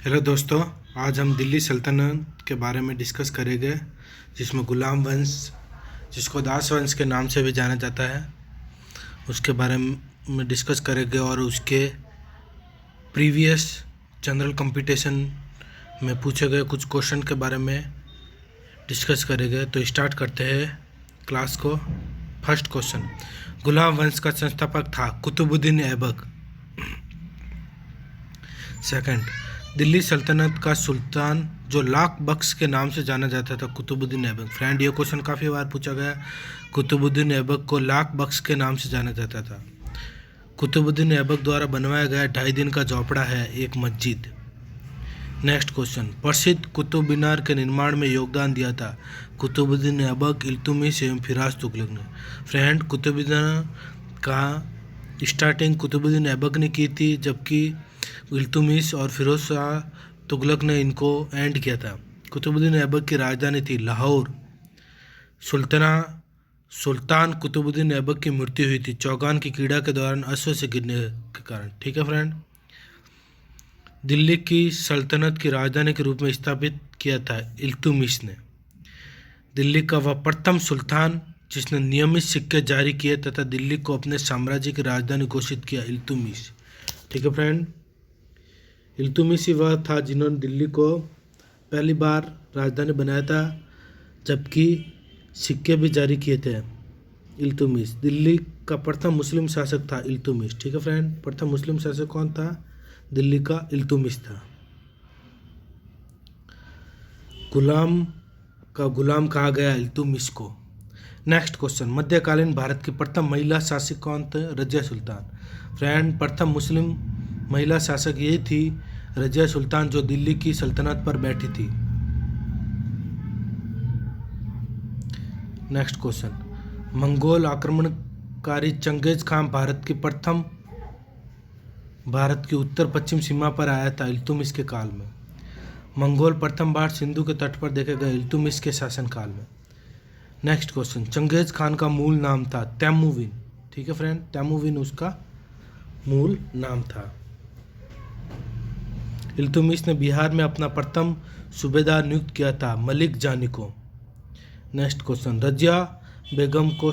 Hello दोस्तों, आज हम दिल्ली सल्तनत के बारे में डिस्कस करेंगे, जिसमें गुलाम वंश, जिसको दास वंश के नाम से भी जाना जाता है, उसके बारे में डिस्कस करेंगे और उसके प्रीवियस जनरल कंपटीशन में पूछे गए कुछ क्वेश्चन के बारे में डिस्कस करेंगे। तो स्टार्ट करते हैं क्लास को। फर्स्ट क्वेश्चन, गुलाम वंश का संस्थापक था कुतुबुद्दीन ऐबक। सेकंड, दिल्ली सल्तनत का सुल्तान जो लाख बख्श के नाम से जाना जाता था कुतुबुद्दीन ऐबक। फ्रेंड, ये क्वेश्चन काफ़ी बार पूछा गया। कुतुबुद्दीन ऐबक को लाख बख्श के नाम से जाना जाता था। कुतुबुद्दीन ऐबक द्वारा बनवाया गया 2.5 दिन का झोपड़ा है एक मस्जिद। नेक्स्ट क्वेश्चन, प्रसिद्ध कुतुब मीनार के निर्माण में योगदान दिया था कुतुबुद्दीन ऐबक, इल्तुतमिश एवं फिराज तुगलक ने। फ्रेंड, कुतुबुद्दीन का स्टार्टिंग कुतुबुद्दीन ऐबक ने की थी, जबकि इल्तुतमिश और फिरोज शाह तुगलक ने इनको एंड किया था। कुतुबुद्दीन ऐबक की राजधानी थी लाहौर। सुल्तान कुतुबुद्दीन ऐबक की मृत्यु हुई थी चौगान की कीड़ा के दौरान अश्व से गिरने के कारण। ठीक है फ्रेंड। दिल्ली की सल्तनत की राजधानी के रूप में स्थापित किया था इल्तुतमिश ने। दिल्ली का वह प्रथम सुल्तान जिसने नियमित सिक्के जारी किए तथा दिल्ली को अपने साम्राज्य की राजधानी घोषित किया, इल्तुतमिश। ठीक है फ्रेंड। इल्तुतमिश ही वह था जिन्होंने दिल्ली को पहली बार राजधानी बनाया था, जबकि सिक्के भी जारी किए थे। इल्तुतमिश दिल्ली का प्रथम मुस्लिम शासक था, इल्तुतमिश। ठीक है फ्रेंड। प्रथम मुस्लिम शासक कौन था? दिल्ली का इल्तुतमिश था। गुलाम कहा गया इल्तुतमिश को। नेक्स्ट क्वेश्चन, मध्यकालीन भारत की प्रथम महिला शासक कौन थे? रजिया सुल्तान। फ्रेंड, प्रथम मुस्लिम महिला शासक यही थी रजिया सुल्तान, जो दिल्ली की सल्तनत पर बैठी थी। नेक्स्ट क्वेश्चन, मंगोल आक्रमणकारी चंगेज खान भारत की उत्तर पश्चिम सीमा पर आया था इल्तुतमिश के काल में। मंगोल प्रथम बार सिंधु के तट पर देखे गए इल्तुतमिश के शासनकाल में। नेक्स्ट क्वेश्चन, चंगेज खान का मूल नाम था तैमूविन। ठीक है फ्रेंड, तैमूविन उसका मूल नाम था। इल्तुतमिश ने बिहार में अपना प्रथम सूबेदार नियुक्त किया था मलिक जानी को। नेक्स्ट क्वेश्चन, रजिया बेगम को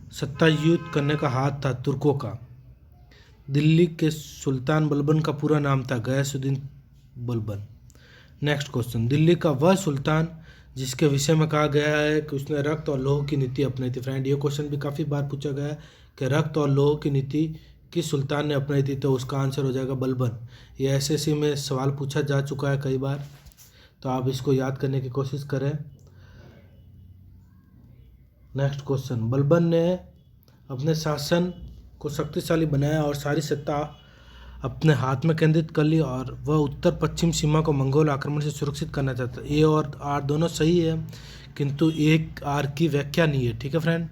सत्ताच्युत करने का हाथ था तुर्कों का। दिल्ली के सुल्तान बलबन का पूरा नाम था गयासुद्दीन बलबन। नेक्स्ट क्वेश्चन, दिल्ली का वह सुल्तान जिसके विषय में कहा गया है कि उसने रक्त और लौह की नीति अपनाई थी। फ्रेंड, ये क्वेश्चन भी काफ़ी बार पूछा गया है कि रक्त और लौह की नीति किस सुल्तान ने अपनाई थी, तो उसका आंसर हो जाएगा बलबन। ये एसएससी में सवाल पूछा जा चुका है कई बार, तो आप इसको याद करने की कोशिश करें। नेक्स्ट क्वेश्चन, बलबन ने अपने शासन को शक्तिशाली बनाया और सारी सत्ता अपने हाथ में केंद्रित कर ली, और वह उत्तर पश्चिम सीमा को मंगोल आक्रमण से सुरक्षित करना चाहता है। ए और आर दोनों सही है, किंतु एक आर की व्याख्या नहीं है। ठीक है फ्रेंड।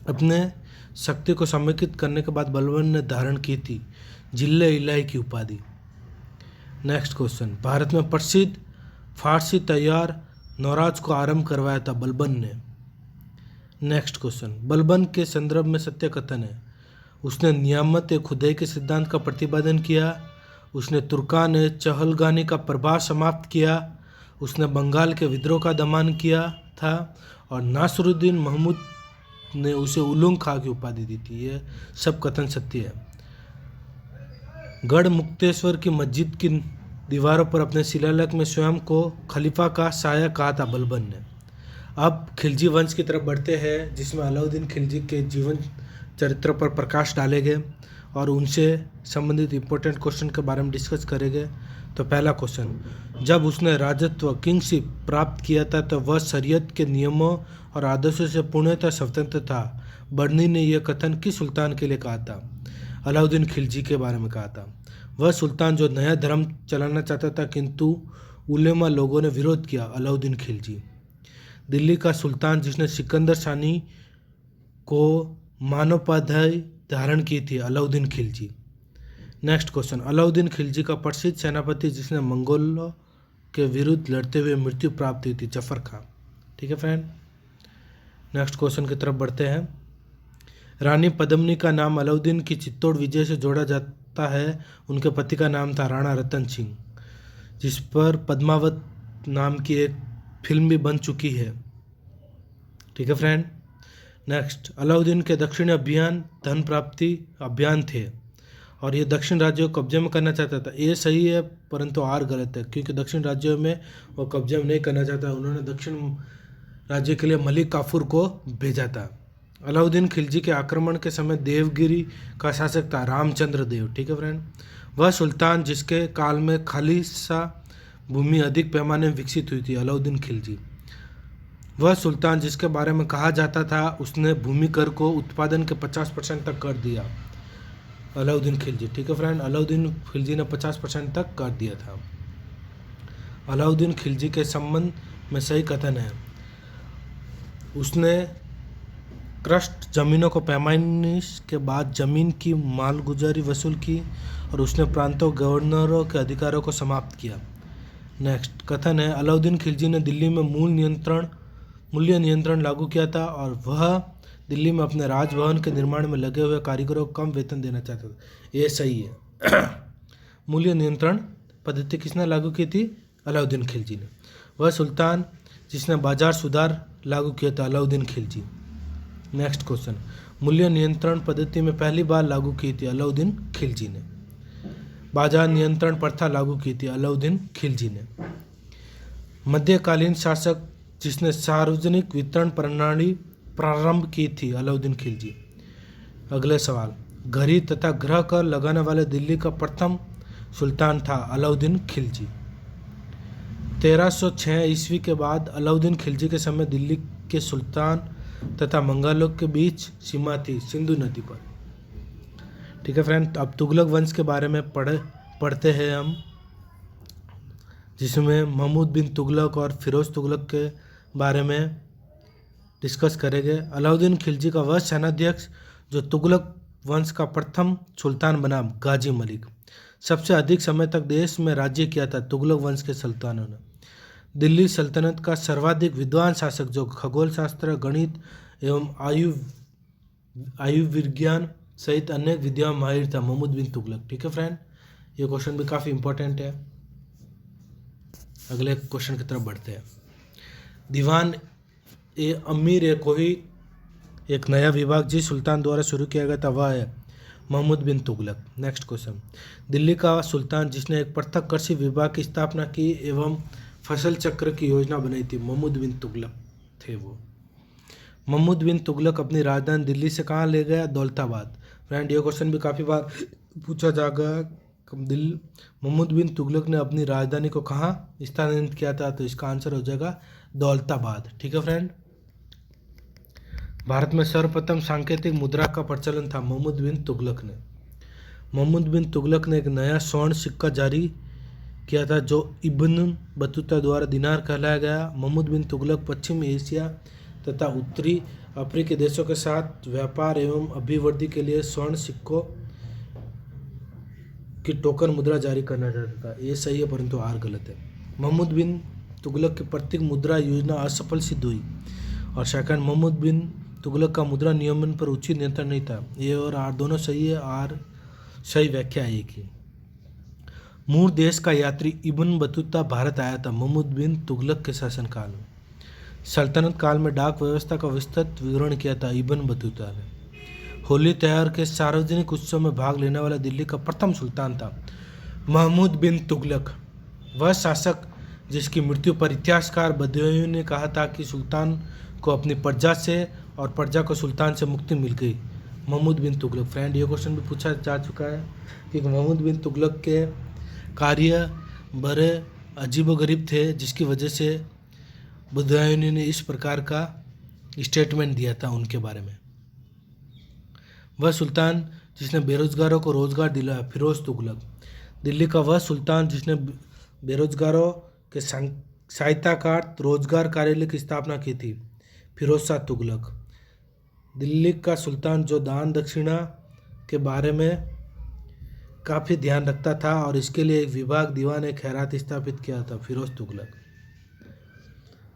अपने शक्ति को समेकित करने के बाद बलबन ने धारण की थी जिले इलाही की उपाधि। नेक्स्ट क्वेश्चन, भारत में प्रसिद्ध फारसी तैयार नौराज को आरंभ करवाया था बलबन ने। नेक्स्ट क्वेश्चन, बलबन के संदर्भ में सत्य कथन है। उसने नियामत खुदाई के सिद्धांत का प्रतिपादन किया। उसने तुर्कान चहलगानी का प्रभाव समाप्त किया। उसने बंगाल के विद्रोह का दमन किया था, और नासरुद्दीन महमूद ने उसे उलुग खां की उपाधि दी थी। ये सब कथन सत्य है। गढ़ मुक्तेश्वर की मस्जिद की दीवारों पर अपने शिलालेख में स्वयं को खलीफा का साया कहा था बलबन ने। अब खिलजी वंश की तरफ बढ़ते हैं, जिसमें अलाउद्दीन खिलजी के जीवन चरित्र पर प्रकाश डालेंगे और उनसे संबंधित इंपॉर्टेंट क्वेश्चन के बारे में डिस्कस करेंगे। तो पहला क्वेश्चन, जब उसने राजत्व किंगशिप प्राप्त किया था तो वह शरीयत के नियमों और आदर्शों से पूर्णतः स्वतंत्र था। बर्नी ने यह कथन किस सुल्तान के लिए कहा था? अलाउद्दीन खिलजी के बारे में कहा था। वह सुल्तान जो नया धर्म चलाना चाहता था, किंतु उलेमा लोगों ने विरोध किया, अलाउद्दीन खिलजी। दिल्ली का सुल्तान जिसने सिकंदर सानी को मानोपाध्याय धारण की थी, अलाउद्दीन खिलजी। नेक्स्ट क्वेश्चन, अलाउद्दीन खिलजी का प्रसिद्ध सेनापति जिसने मंगोलों के विरुद्ध लड़ते हुए मृत्यु प्राप्त हुई थी, जफर खां। ठीक है फ्रेंड। नेक्स्ट क्वेश्चन की तरफ बढ़ते हैं। रानी पद्मिनी का नाम अलाउद्दीन की चित्तौड़ विजय से जोड़ा जाता है। उनके पति का नाम था राणा रतन सिंह, जिस पर पद्मावत नाम की एक फिल्म भी बन चुकी है। ठीक है फ्रेंड। नेक्स्ट, अलाउद्दीन के दक्षिणी अभियान धन प्राप्ति अभियान थे और ये दक्षिण राज्यों को कब्जे में करना चाहता था। ये सही है परंतु आर गलत है, क्योंकि दक्षिण राज्यों में वो कब्जे में नहीं करना चाहता। उन्होंने दक्षिण राज्य के लिए मलिक काफूर को भेजा था। अलाउद्दीन खिलजी के आक्रमण के समय देवगिरी का शासक था रामचंद्र देव। ठीक है फ्रेंड। वह सुल्तान जिसके काल में खालिसा भूमि अधिक पैमाने में विकसित हुई थी, अलाउद्दीन खिलजी। वह सुल्तान जिसके बारे में कहा जाता था उसने भूमि कर को उत्पादन के 50% तक कर दिया, अलाउद्दीन खिलजी। ठीक है फ्रेंड। अलाउद्दीन खिलजी ने 50% तक कर दिया था। अलाउद्दीन खिलजी के संबंध में सही कथन है, उसने क्रस्ट जमीनों को पैमाइश के बाद जमीन की मालगुजारी वसूल की और उसने प्रांतों गवर्नरों के अधिकारों को समाप्त किया। नेक्स्ट कथन है, अलाउद्दीन खिलजी ने दिल्ली में मूल्य नियंत्रण लागू किया था और वह दिल्ली में अपने राजभवन के निर्माण में लगे हुए कारीगरों को कम वेतन देना चाहता था। ये सही है। मूल्य नियंत्रण पद्धति किसने लागू की थी? अलाउद्दीन खिलजी ने। वह सुल्तान जिसने बाजार सुधार लागू किया था, अलाउद्दीन खिलजी। नेक्स्ट क्वेश्चन, मूल्य नियंत्रण पद्धति में पहली बार लागू की थी, अलाउद्दीन खिलजी ने। बाजार नियंत्रण प्रथा लागू की थी, अलाउद्दीन खिलजी ने। मध्यकालीन शासक जिसने सार्वजनिक वितरण प्रणाली प्रारंभ की थी, अलाउद्दीन खिलजी। अगले सवाल, घड़ी तथा ग्रह कर लगाने वाले दिल्ली का प्रथम सुल्तान था, अलाउद्दीन खिलजी। 1306 ईस्वी के बाद अलाउद्दीन खिलजी के समय दिल्ली के सुल्तान तथा मंगलों के बीच सीमा थी, सिंधु नदी पर। ठीक है फ्रेंड। अब तुगलक वंश के बारे में पढ़ते हैं हम, जिसमें महमूद बिन तुगलक और फिरोज तुगलक के बारे में डिस्कस करेंगे। अलाउद्दीन खिलजी का वह सेनाध्यक्ष जो तुगलक वंश का प्रथम सुल्तान बना, गाजी मलिक। सबसे अधिक समय तक देश में राज्य किया था तुगलक वंश के सुल्तानों ने। दिल्ली सल्तनत का सर्वाधिक विद्वान शासक जो खगोल शास्त्र, गणित एवं आयु विज्ञान सहित अनेक विद्याओं में माहिर था, महमूद बिन तुगलक। ठीक है फ्रेंड। ये क्वेश्चन भी काफ़ी इंपॉर्टेंट है। अगले क्वेश्चन की तरफ बढ़ते हैं। दीवान ए अमीर ए कोही एक नया विभाग जिस सुल्तान द्वारा शुरू किया गया था वह है महमूद बिन तुगलक। नेक्स्ट क्वेश्चन, दिल्ली का सुल्तान जिसने एक पृथक कृषि विभाग की स्थापना की एवं फसल चक्र की योजना बनाई थी, महमूद बिन तुगलक थे वो। महमूद बिन तुगलक अपनी राजधानी दिल्ली से कहाँ ले गया? दौलताबाद। फ्रेंड, ये क्वेश्चन भी काफ़ी बार पूछा जाएगा। महमूद बिन तुगलक ने अपनी राजधानी को कहाँ स्थानांतरित किया था? तो इसका आंसर हो जाएगा दौलताबाद। ठीक है फ्रेंड। भारत में सर्वप्रथम सांकेतिक मुद्रा का प्रचलन था, महमूद बिन तुगलक ने। महमूद बिन तुगलक ने एक नया स्वर्ण सिक्का जारी किया था जो इब्न बतूता द्वारा दिनार कहलाया गया। महमूद बिन तुगलक पश्चिम एशिया तथा उत्तरी अफ्रीकी देशों के साथ व्यापार एवं अभिवृद्धि के लिए स्वर्ण सिक्कों की टोकन मुद्रा जारी करना चाहता था। ये सही है परंतु आर गलत है। महमूद बिन तुगलक की प्रतीक मुद्रा योजना असफल सिद्ध हुई। और सेकंड, महमूद बिन तुगलक का मुद्रा नियमन पर उचित नियंत्रण नहीं था। ये और आर दोनों सही है। आर सही व्याख्या है एक ही। मूर देश का यात्री इब्न बतूता भारत आया था महमूद बिन तुगलक के शासनकाल में। सल्तनत काल में डाक व्यवस्था का विस्तृत विवरण किया था इब्न बतूता ने। होली त्योहार के सार्वजनिक उत्सव में भाग लेने वाला दिल्ली का प्रथम सुल्तान था महमूद बिन तुगलक। वह शासक जिसकी मृत्यु पर इतिहासकार बदायूं ने कहा था कि सुल्तान को अपनी प्रजा से और प्रजा को सुल्तान से मुक्ति मिल गई, महमूद बिन तुगलक। फ्रेंड, ये क्वेश्चन भी पूछा जा चुका है कि महमूद बिन तुगलक के कार्य बड़े अजीबोगरीब थे, जिसकी वजह से बदायूं ने इस प्रकार का स्टेटमेंट दिया था उनके बारे में। वह सुल्तान जिसने बेरोजगारों को रोजगार दिलाया, फिरोज तुगलक। दिल्ली का वह सुल्तान जिसने बेरोजगारों के सहायतार्थ रोजगार कार्यालय की स्थापना की थी, फिरोज शाह तुगलक। दिल्ली का सुल्तान जो दान दक्षिणा के बारे में काफ़ी ध्यान रखता था और इसके लिए एक विभाग दीवान खैरात स्थापित किया था, फिरोज तुगलक।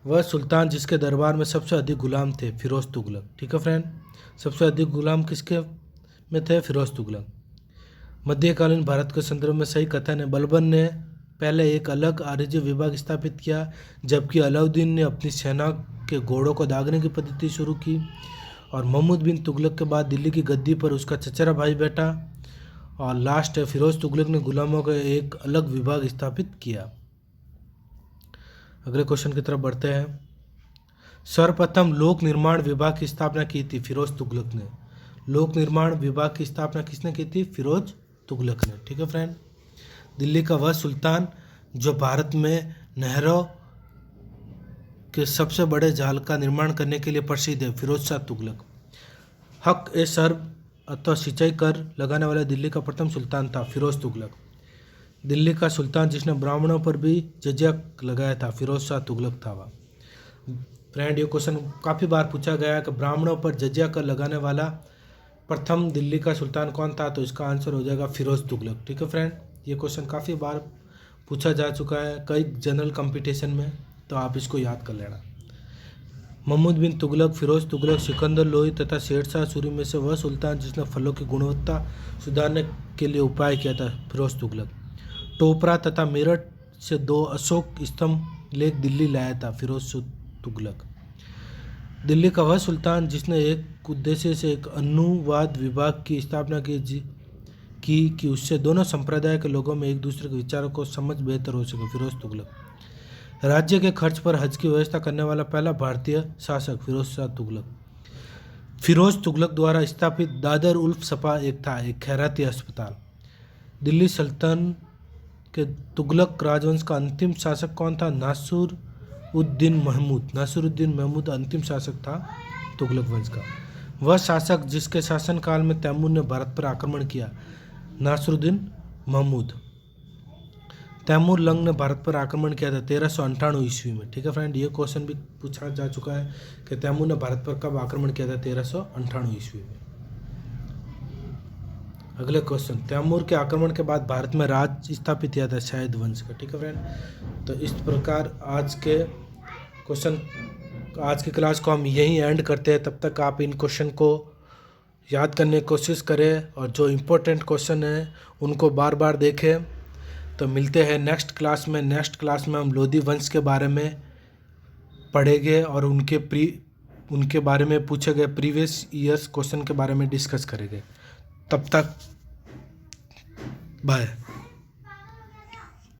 वह सुल्तान जिसके दरबार में सबसे अधिक गुलाम थे, फिरोज तुगलक। ठीक है फ्रेंड, सबसे अधिक गुलाम किसके में थे? फिरोज तुगलक। मध्यकालीन भारत के संदर्भ में सही कथन है, बलबन ने पहले एक अलग आरज्य विभाग स्थापित किया, जबकि अलाउद्दीन ने अपनी सेना के घोड़ों को दागने की पद्धति शुरू की, और महमूद बिन तुगलक के बाद दिल्ली की गद्दी पर उसका चचेरा भाई बैठा, और लास्ट है फिरोज तुगलक ने गुलामों का एक अलग विभाग स्थापित किया। अगले क्वेश्चन की तरफ बढ़ते हैं। सर्वप्रथम लोक निर्माण विभाग की स्थापना की थी, फिरोज तुगलक ने। लोक निर्माण विभाग की स्थापना किसने की थी? फिरोज तुगलक ने। ठीक है फ्रेंड, दिल्ली का वह सुल्तान जो भारत में नहरों के सबसे बड़े जाल का निर्माण करने के लिए प्रसिद्ध है, फिरोज शाह तुगलक। हक ए सर्ब अथवा सिंचाई कर लगाने वाला दिल्ली का प्रथम सुल्तान था, फिरोज तुगलक। दिल्ली का सुल्तान जिसने ब्राह्मणों पर भी जजिया लगाया था, फिरोज शाह तुगलक था वह। फ्रेंड, ये क्वेश्चन काफ़ी बार पूछा गया है कि ब्राह्मणों पर जजिया कर लगाने वाला प्रथम दिल्ली का सुल्तान कौन था, तो इसका आंसर हो जाएगा फिरोज तुगलक। ठीक है फ्रेंड, ये क्वेश्चन काफ़ी बार पूछा जा चुका है कई जनरल कंपटीशन में, तो आप इसको याद कर लेना। महमूद बिन तुगलक, फिरोज तुगलक, सिकंदर लोदी तथा शेरशाह सूरी में से वह सुल्तान जिसने फलों की गुणवत्ता सुधारने के लिए उपाय किया था, फिरोज तुगलक। टोपरा तथा मेरठ से 2 अशोक स्तंभ लेख दिल्ली लाया था, फिरोज तुगलक। दिल्ली का वह सुल्तान जिसने एक उद्देश्य से एक अनुवाद विभाग की स्थापना की कि उससे दोनों संप्रदाय के लोगों में एक दूसरे के विचारों को समझ बेहतर हो सके, फिरोज तुगलक। राज्य के खर्च पर हज की व्यवस्था करने वाला पहला भारतीय शासक, फिरोज शाह तुगलक। फिरोज तुगलक द्वारा स्थापित दादर उल्फ सपा एक था, एक खैराती अस्पताल। दिल्ली सल्तनत के तुगलक राजवंश का अंतिम शासक कौन था? नासिरुद्दीन महमूद। नासिरुद्दीन महमूद अंतिम शासक था तुगलक वंश का। वह शासक जिसके शासनकाल में तैमूर ने भारत पर आक्रमण किया, नासिरुद्दीन महमूद। तैमूर लंग ने भारत पर आक्रमण किया था 1398 ईस्वी में। ठीक है फ्रेंड, ये क्वेश्चन भी पूछा जा चुका है कि तैमूर ने भारत पर कब आक्रमण किया था? 1398 ईस्वी में। अगले क्वेश्चन, तैमूर के आक्रमण के बाद भारत में राज स्थापित किया था शायद वंश का। ठीक है फ्रेंड, तो इस प्रकार आज की क्लास को हम यहीं एंड करते हैं। तब तक आप इन क्वेश्चन को याद करने की कोशिश करें और जो इम्पोर्टेंट क्वेश्चन है उनको बार बार देखें। तो मिलते हैं नेक्स्ट क्लास में। नेक्स्ट क्लास में हम लोधी वंश के बारे में पढ़ेंगे और उनके बारे में पूछे गए प्रीवियस ईयर्स क्वेश्चन के बारे में डिस्कस करेंगे। तब तक बाय।